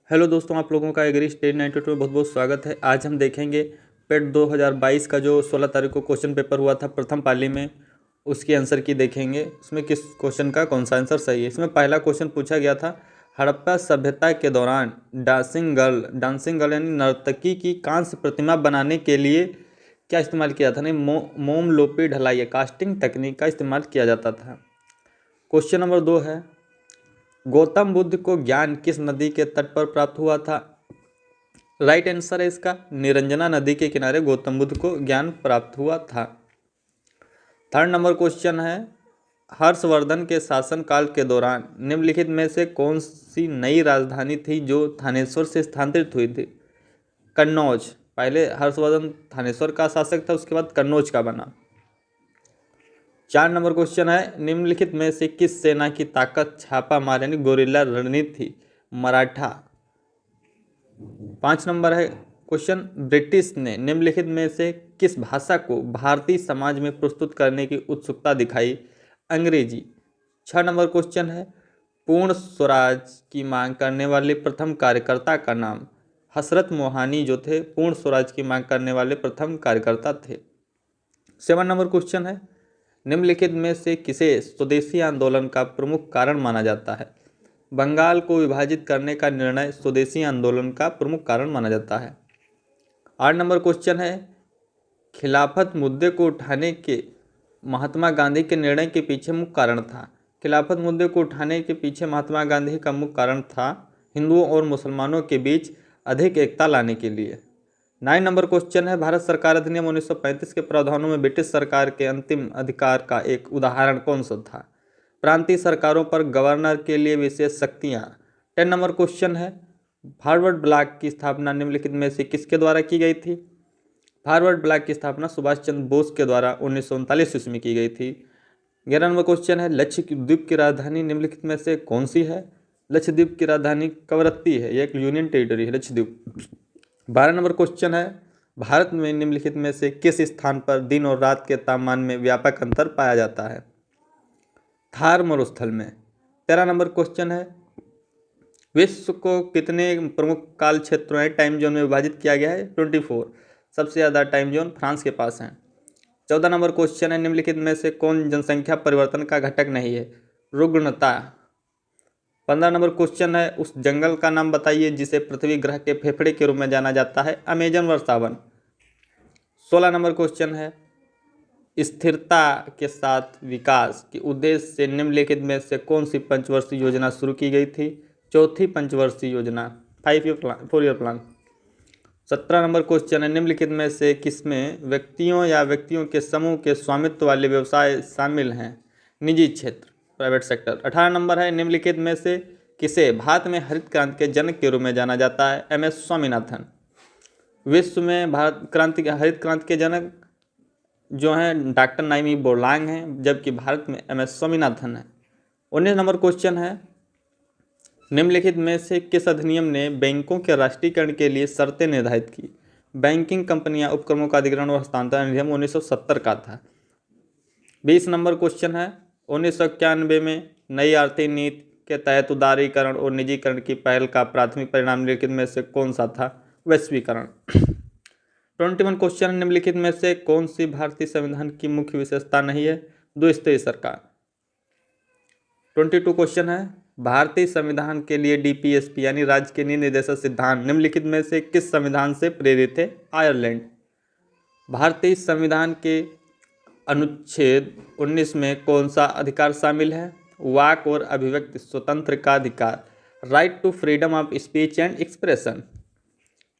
Hello दोस्तों, आप लोगों का एग्री स्टेट 92 में बहुत बहुत स्वागत है। आज हम देखेंगे पेट 2022 का जो 16 तारीख को क्वेश्चन पेपर हुआ था प्रथम पाली में, उसकी आंसर की देखेंगे। उसमें किस क्वेश्चन का कौन सा आंसर सही है। इसमें पहला क्वेश्चन पूछा गया था, हड़प्पा सभ्यता के दौरान डांसिंग गर्ल यानी नर्तकी की कांस्य प्रतिमा बनाने के लिए क्या इस्तेमाल किया था। नहीं, मोम लोपी ढलाई कास्टिंग तकनीक का इस्तेमाल किया जाता था। क्वेश्चन नंबर 2 है, गौतम बुद्ध को ज्ञान किस नदी के तट पर प्राप्त हुआ था। राइट आंसर है इसका निरंजना नदी के किनारे गौतम बुद्ध को ज्ञान प्राप्त हुआ था। थर्ड नंबर क्वेश्चन है, हर्षवर्धन के शासनकाल के दौरान निम्नलिखित में से कौन सी नई राजधानी थी जो थानेश्वर से स्थानांतरित हुई थी। कन्नौज, पहले हर्षवर्धन थानेश्वर का शासक था, उसके बाद कन्नौज का बना। 4 नंबर क्वेश्चन है, निम्नलिखित में से किस सेना की ताकत छापा मार यानी गोरिल्ला रणनीति थी। मराठा। 5 नंबर है क्वेश्चन, ब्रिटिश ने निम्नलिखित में से किस भाषा को भारतीय समाज में प्रस्तुत करने की उत्सुकता दिखाई। अंग्रेजी। 6 नंबर क्वेश्चन है, पूर्ण स्वराज की मांग करने वाले प्रथम कार्यकर्ता का नाम। हसरत मोहानी जो थे पूर्ण स्वराज की मांग करने वाले प्रथम कार्यकर्ता थे। 7 नंबर क्वेश्चन है, निम्नलिखित में से किसे स्वदेशी आंदोलन का प्रमुख कारण माना जाता है। बंगाल को विभाजित करने का निर्णय स्वदेशी आंदोलन का प्रमुख कारण माना जाता है। 8 नंबर क्वेश्चन है, खिलाफत मुद्दे को उठाने के महात्मा गांधी के निर्णय के पीछे मुख्य कारण था। खिलाफत मुद्दे को उठाने के पीछे महात्मा गांधी का मुख्य कारण था हिंदुओं और मुसलमानों के बीच अधिक एकता लाने के लिए। 9 नंबर क्वेश्चन है, भारत सरकार अधिनियम 1935 के प्रावधानों में ब्रिटिश सरकार के अंतिम अधिकार का एक उदाहरण कौन सा था। प्रांतीय सरकारों पर गवर्नर के लिए विशेष शक्तियाँ। 10 नंबर क्वेश्चन है, फॉरवर्ड ब्लॉक की स्थापना निम्नलिखित में से किसके द्वारा की गई थी। फॉरवर्ड ब्लॉक की स्थापना सुभाष चंद्र बोस के द्वारा 1939 ईस्वी में की गई थी। 11 नंबर क्वेश्चन है, लक्षद्वीप की राजधानी निम्नलिखित में से कौन सी है। लक्षद्वीप की राजधानी कवरत्ती है, यह एक यूनियन टेरिटरी है लक्षद्वीप। 12 नंबर क्वेश्चन है, भारत में निम्नलिखित में से किस स्थान पर दिन और रात के तापमान में व्यापक अंतर पाया जाता है। थार मरुस्थल में। 13 नंबर क्वेश्चन है, विश्व को कितने प्रमुख काल क्षेत्रों या टाइम जोन में विभाजित किया गया है। 24। सबसे ज़्यादा टाइम जोन फ्रांस के पास हैं। 14 नंबर क्वेश्चन है, निम्नलिखित में से कौन जनसंख्या परिवर्तन का घटक नहीं है। रुग्णता। 15 नंबर क्वेश्चन है, उस जंगल का नाम बताइए जिसे पृथ्वी ग्रह के फेफड़े के रूप में जाना जाता है। अमेजन वर्षावन। 16 नंबर क्वेश्चन है, स्थिरता के साथ विकास के उद्देश्य से निम्नलिखित में से कौन सी पंचवर्षीय योजना शुरू की गई थी। चौथी पंचवर्षीय योजना, 4 ईयर प्लान। 17 नंबर क्वेश्चन है, निम्नलिखित में से किसमें व्यक्तियों या व्यक्तियों के समूह के स्वामित्व वाले व्यवसाय शामिल हैं। निजी क्षेत्र, प्राइवेट सेक्टर। 18 नंबर है, निम्नलिखित में से किसे भारत में हरित क्रांति के जनक के रूप में जाना जाता है। MS स्वामीनाथन। विश्व में हरित क्रांति के जनक जो हैं डॉक्टर नाइमी बोरलांग हैं, जबकि भारत में MS स्वामीनाथन है। 19 नंबर क्वेश्चन है, निम्नलिखित में से किस अधिनियम ने बैंकों के राष्ट्रीयकरण के लिए शर्तें निर्धारित की। बैंकिंग कंपनियां उपक्रमों का अधिग्रहण और हस्तांतरण अधिनियम 1970 का था। 20 नंबर क्वेश्चन है, 1991 में नई आर्थिक नीति के तहत उदारीकरण और निजीकरण की पहल का प्राथमिक परिणाम निम्नलिखित में से कौन सा था। वैश्वीकरण। 21 क्वेश्चन, निम्नलिखित में से कौन सी भारतीय संविधान की मुख्य विशेषता नहीं है। द्विस्तरीय सरकार। 22 क्वेश्चन है, भारतीय संविधान के लिए DPSP यानी राज्य के निर्देशक सिद्धांत निम्नलिखित में से किस संविधान से प्रेरित है। आयरलैंड। भारतीय संविधान के अनुच्छेद 19 में कौन सा अधिकार शामिल है। वाक और अभिव्यक्ति स्वतंत्र का अधिकार, right to freedom of speech and expression.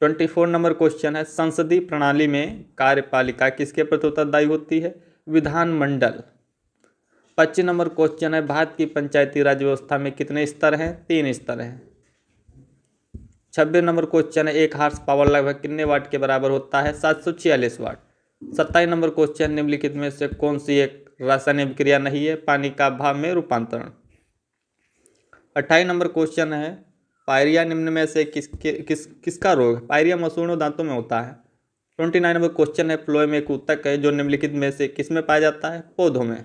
24 number question है, संसदीय प्रणाली में कार्यपालिका किसके प्रति उत्तरदायी होती है। विधानमंडल। 25 नंबर क्वेश्चन है, भारत की पंचायती राज व्यवस्था में कितने स्तर हैं। 3 स्तर हैं। 26 नंबर क्वेश्चन है, एक हार्स पावर लगभग कितने वाट के बराबर होता है। 746 वाट। 27 नंबर क्वेश्चन, निम्नलिखित में से कौन सी एक रासायनिक अभिक्रिया नहीं है। पानी का भाप में रूपांतरण। 28 नंबर क्वेश्चन है, पायरिया निम्न में से किसका रोग है। पायरिया मसूड़ों दांतों में होता है। 29 नंबर क्वेश्चन है, फ्लोएम एक ऊतक है जो निम्नलिखित में से किसमें पाया जाता है। पौधों में।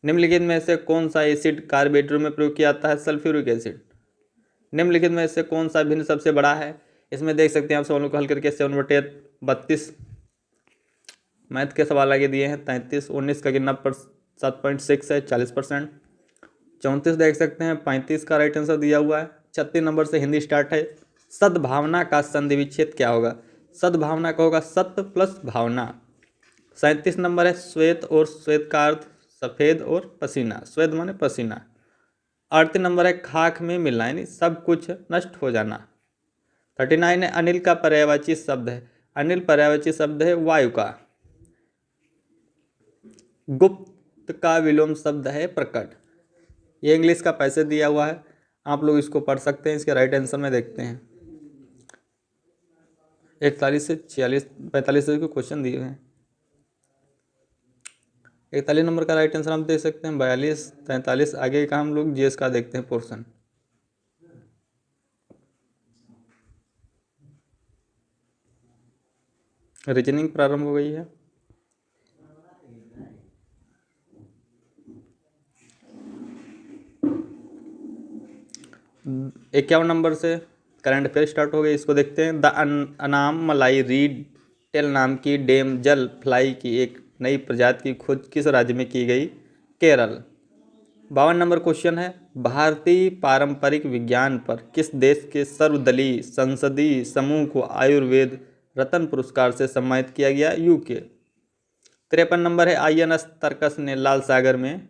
निम्नलिखित में से कौन सा एसिड कार्बेटर में प्रयोग किया जाता है। Sulphuric acid. निम्नलिखित में से कौन सा भिन्न सबसे बड़ा है? इसमें देख सकते हैं आप सवालों को हल करके 7/32 मैथ के सवाल आगे दिए हैं। 33 19 का गिनना पर 7.6 है 40%। 34 देख सकते हैं 35 का राइट आंसर दिया हुआ है। 36 नंबर से हिंदी स्टार्ट है। सद्भावना का संधि विच्छेद क्या होगा? सद्भावना का होगा सत्य प्लस भावना। 37 नंबर है श्वेत और श्वेत का अर्थ सफेद और पसीना, श्वेत माने पसीना। 38 नंबर है खाक में मिलना यानी सब कुछ नष्ट हो जाना। 39 है अनिल का पर्यायवाची शब्द है, अनिल पर्यायवाची शब्द है वायु का। गुप्त का विलोम शब्द है प्रकट। ये इंग्लिश का पैसे दिया हुआ है, आप लोग इसको पढ़ सकते हैं। इसके राइट आंसर में देखते हैं 41 से 46 45 के क्वेश्चन दिए हुए हैं। 41 नंबर का राइट आंसर हम दे सकते हैं। 42 43 आगे का हम लोग जीएस का देखते हैं पोर्शन। रीजनिंग प्रारंभ हो गई है। इक्यावन नंबर से करंट अफेयर स्टार्ट हो गई, इसको देखते हैं। द अनाम मलाई रीड टेल नाम की डेम जल फ्लाई की एक नई प्रजाति की खोज किस राज्य में की गई? केरल। 52 नंबर क्वेश्चन है भारतीय पारंपरिक विज्ञान पर किस देश के सर्वदलीय संसदीय समूह को आयुर्वेद रत्न पुरस्कार से सम्मानित किया गया? यूके। 53 नंबर है INS तर्कस ने लाल सागर में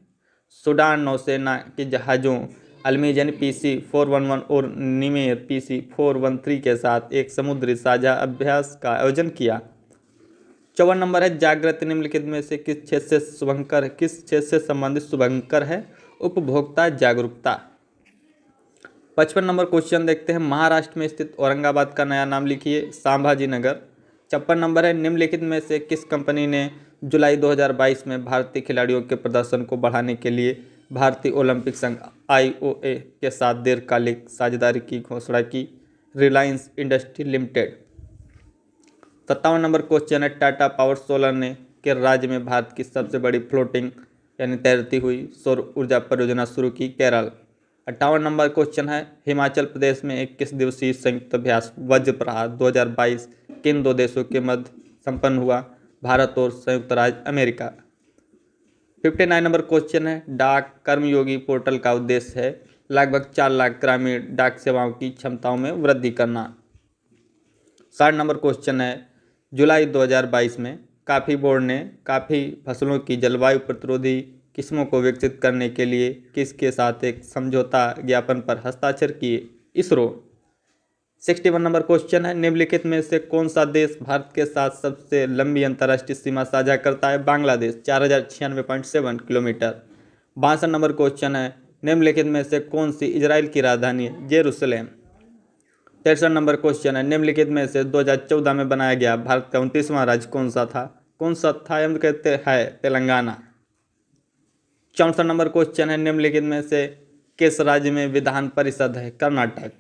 सूडान नौसेना के जहाज़ों अल्मीजन PC-411 और निमेर PC-413 के साथ एक समुद्री साझा अभ्यास का आयोजन किया। 54 नंबर है जागृत निम्नलिखित में से किस क्षेत्र से शुभंकर किस क्षेत्र से संबंधित शुभंकर है? उपभोक्ता जागरूकता। 55 नंबर क्वेश्चन देखते हैं महाराष्ट्र में स्थित औरंगाबाद का नया नाम लिखिए। संभाजी नगर। 56 नंबर है निम्नलिखित में से किस कंपनी ने जुलाई 2022 में भारतीय खिलाड़ियों के प्रदर्शन को बढ़ाने के लिए भारतीय ओलंपिक संघ IOA के साथ दीर्घकालिक साझेदारी की घोषणा की? Reliance industry limited. 57 number question है टाटा पावर सोलर ने के राज्य में भारत की सबसे बड़ी फ्लोटिंग यानी तैरती हुई सौर ऊर्जा परियोजना शुरू की? केरल। 58 नंबर क्वेश्चन है हिमाचल प्रदेश में 21 दिवसीय संयुक्त अभ्यास वज्रप्रहार 2022 किन दो देशों के मध्य संपन्न हुआ? भारत और संयुक्त राज्य अमेरिका। 59 नंबर क्वेश्चन है डाक कर्मयोगी पोर्टल का उद्देश्य है लगभग 4 लाख ग्रामीण डाक सेवाओं की क्षमताओं में वृद्धि करना। 60 नंबर क्वेश्चन है जुलाई 2022 में कॉफ़ी बोर्ड ने कॉफ़ी फसलों की जलवायु प्रतिरोधी किस्मों को विकसित करने के लिए किसके साथ एक समझौता ज्ञापन पर हस्ताक्षर किए? इसरो। 61 नंबर क्वेश्चन है निम्नलिखित में से कौन सा देश भारत के साथ सबसे लंबी अंतर्राष्ट्रीय सीमा साझा करता है? बांग्लादेश 4096.7 किलोमीटर। 62 नंबर क्वेश्चन है निम्नलिखित में से कौन सी इजराइल की राजधानी है? जेरूसलेम। 63 नंबर क्वेश्चन है निम्नलिखित में से 2014 में बनाया गया भारत का 29वां राज्य कौन सा था? हम कहते हैं तेलंगाना। 64 नंबर क्वेश्चन है निम्नलिखित में से किस राज्य में विधान परिषद है? कर्नाटक।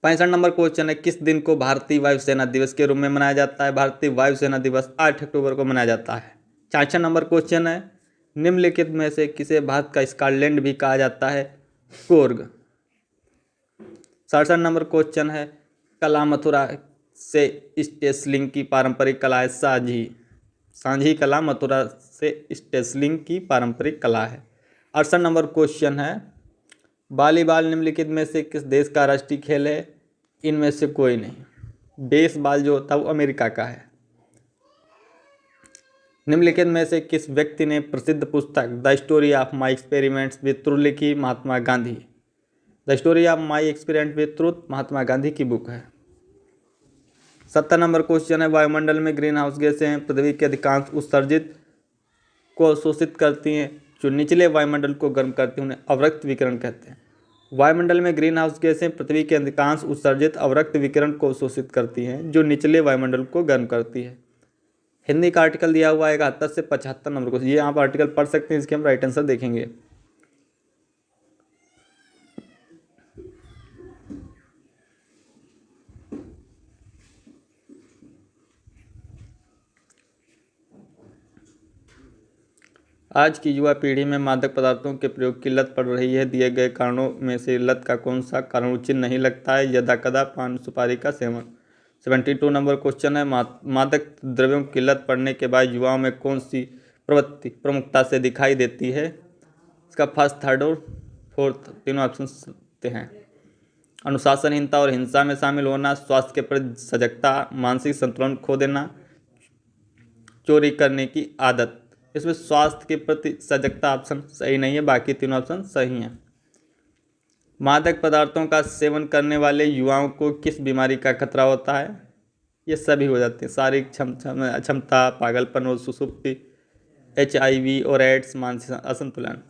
65 नंबर क्वेश्चन है किस दिन को भारतीय वायुसेना दिवस के रूप में मनाया जाता है? भारतीय वायुसेना दिवस 8 अक्टूबर को मनाया जाता है। 66 नंबर क्वेश्चन है निम्नलिखित में से किसे भारत का स्कॉटलैंड भी कहा जाता है? कोर्ग। 67 नंबर क्वेश्चन है कला मथुरा से स्टेसलिंग की पारंपरिक कला है? सांझी कला मथुरा से स्टेसलिंग की पारंपरिक कला है। 68 नंबर क्वेश्चन है वॉलीबॉल निम्नलिखित में से किस देश का राष्ट्रीय खेल है? इनमें से कोई नहीं। बेसबॉल जो होता है वो अमेरिका का है। निम्नलिखित में से किस व्यक्ति ने प्रसिद्ध पुस्तक the story of my experiments with truth लिखी? Mahatma Gandhi. The story of my experiment with truth Mahatma Gandhi की बुक है। 70 नंबर क्वेश्चन है वायुमंडल में ग्रीन हाउस गैसें पृथ्वी के अधिकांश उत्सर्जित को शोषित करती हैं, जो निचले वायुमंडल को गर्म करती हैं उन्हें अवरक्त विकिरण कहते हैं। वायुमंडल में ग्रीन हाउस गैसें पृथ्वी के अधिकांश उत्सर्जित अवरक्त विकिरण को शोषित करती हैं, जो निचले वायुमंडल को गर्म करती है। हिंदी का आर्टिकल दिया हुआ है 71 से 75 नंबर को, ये आप आर्टिकल पढ़ सकते हैं, इसके हम राइट आंसर देखेंगे। आज की युवा पीढ़ी में मादक पदार्थों के प्रयोग की लत पड़ रही है। दिए गए कारणों में से लत का कौन सा कारण उचित नहीं लगता है? यदाकदा पान सुपारी का सेवन। 72 नंबर क्वेश्चन है, मादक द्रव्यों की लत पड़ने के बाद युवाओं में कौन सी प्रवृत्ति प्रमुखता से दिखाई देती है? इसका फर्स्ट, थर्ड और फोर्थ तीनों ऑप्शन हैं। अनुशासनहीनता और हिंसा में शामिल होना, स्वास्थ्य के प्रति सजगता, मानसिक संतुलन खो देना, चोरी करने की आदत। इसमें स्वास्थ्य के प्रति सजगता ऑप्शन सही नहीं है, बाकी तीनों ऑप्शन सही हैं। मादक पदार्थों का सेवन करने वाले युवाओं को किस बीमारी का खतरा होता है? ये सभी हो जाते हैं, शारीरिक अक्षमता, पागलपन और सुसुप्ति, HIV और एड्स, मानसिक असंतुलन।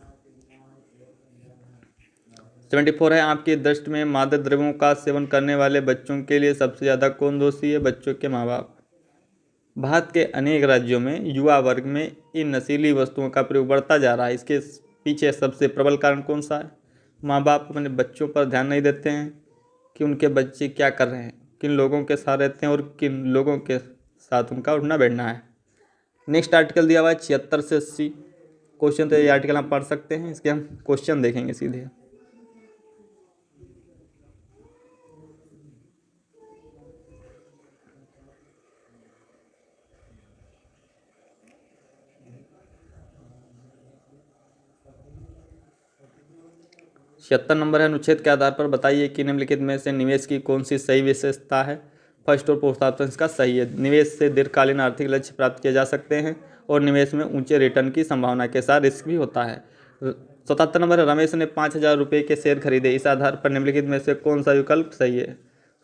74 है, आपकी दृष्टि में मादक द्रव्यों का सेवन करने वाले बच्चों के लिए सबसे ज़्यादा कौन दोषी है? बच्चों के माँ बाप। भारत के अनेक राज्यों में युवा वर्ग में इन नशीली वस्तुओं का प्रयोग बढ़ता जा रहा है। इसके पीछे सबसे प्रबल कारण कौन सा है? माँ बाप अपने बच्चों पर ध्यान नहीं देते हैं कि उनके बच्चे क्या कर रहे हैं, किन लोगों के साथ रहते हैं और किन लोगों के साथ उनका उठना बैठना है। नेक्स्ट आर्टिकल दिया हुआ है 76 से 80 क्वेश्चन, तो ये आर्टिकल हम पढ़ सकते हैं। इसके हम क्वेश्चन देखेंगे सीधे। छिहत्तर नंबर है, अनुच्छेद के आधार पर बताइए कि निम्नलिखित में से निवेश की कौन सी सही विशेषता है? फर्स्ट और फोर्थ ऑप्शन इसका सही है। निवेश से दीर्घकालीन आर्थिक लक्ष्य प्राप्त किए जा सकते हैं और निवेश में ऊंचे रिटर्न की संभावना के साथ रिस्क भी होता है। 77 नंबर है, रमेश ने 5,000 रुपये के शेयर खरीदे। इस आधार पर निम्नलिखित में से कौन सा विकल्प सही है?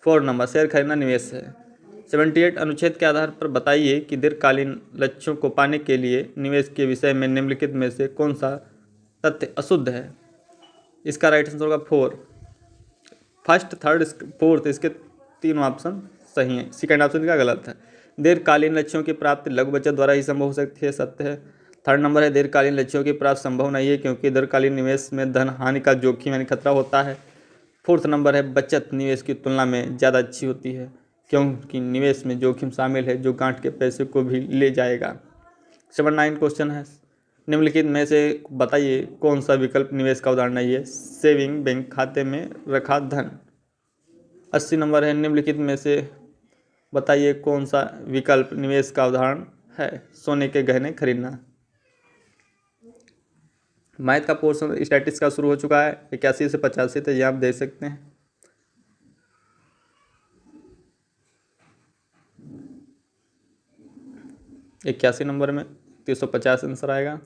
4 नंबर, शेयर खरीदना निवेश है। 78, अनुच्छेद के आधार पर बताइए कि दीर्घकालीन लक्ष्यों को पाने के लिए निवेश के विषय में निम्नलिखित में से कौन सा तथ्य अशुद्ध है? इसका राइट आंसर होगा 4। फर्स्ट, थर्ड, फोर्थ इसके तीनों ऑप्शन सही हैं। सेकंड ऑप्शन का गलत है। दीर्घकालीन लक्ष्यों की प्राप्ति लघु बचत द्वारा ही संभव हो सकती है, सत्य है। थर्ड नंबर है, दीर्घकालीन लक्ष्यों की प्राप्ति संभव नहीं है क्योंकि दीर्घकालीन निवेश में धन हानि का जोखिम यानी खतरा होता है। फोर्थ नंबर है, बचत निवेश की तुलना में ज़्यादा अच्छी होती है क्योंकि निवेश में जोखिम शामिल है जो गांठ के पैसे को भी ले जाएगा। 79 क्वेश्चन है, निम्नलिखित में से बताइए कौन सा विकल्प निवेश का उदाहरण नहीं है? सेविंग, बैंक खाते में रखा धन। 80 नंबर है, निम्नलिखित में से बताइए कौन सा विकल्प निवेश का उदाहरण है? सोने के गहने खरीदना। मैथ का पोर्शन स्टैटिस्टिक्स का शुरू हो चुका है, 81 से 85 तक, ये आप देख सकते हैं। इक्यासी नंबर में 350 आंसर आएगा।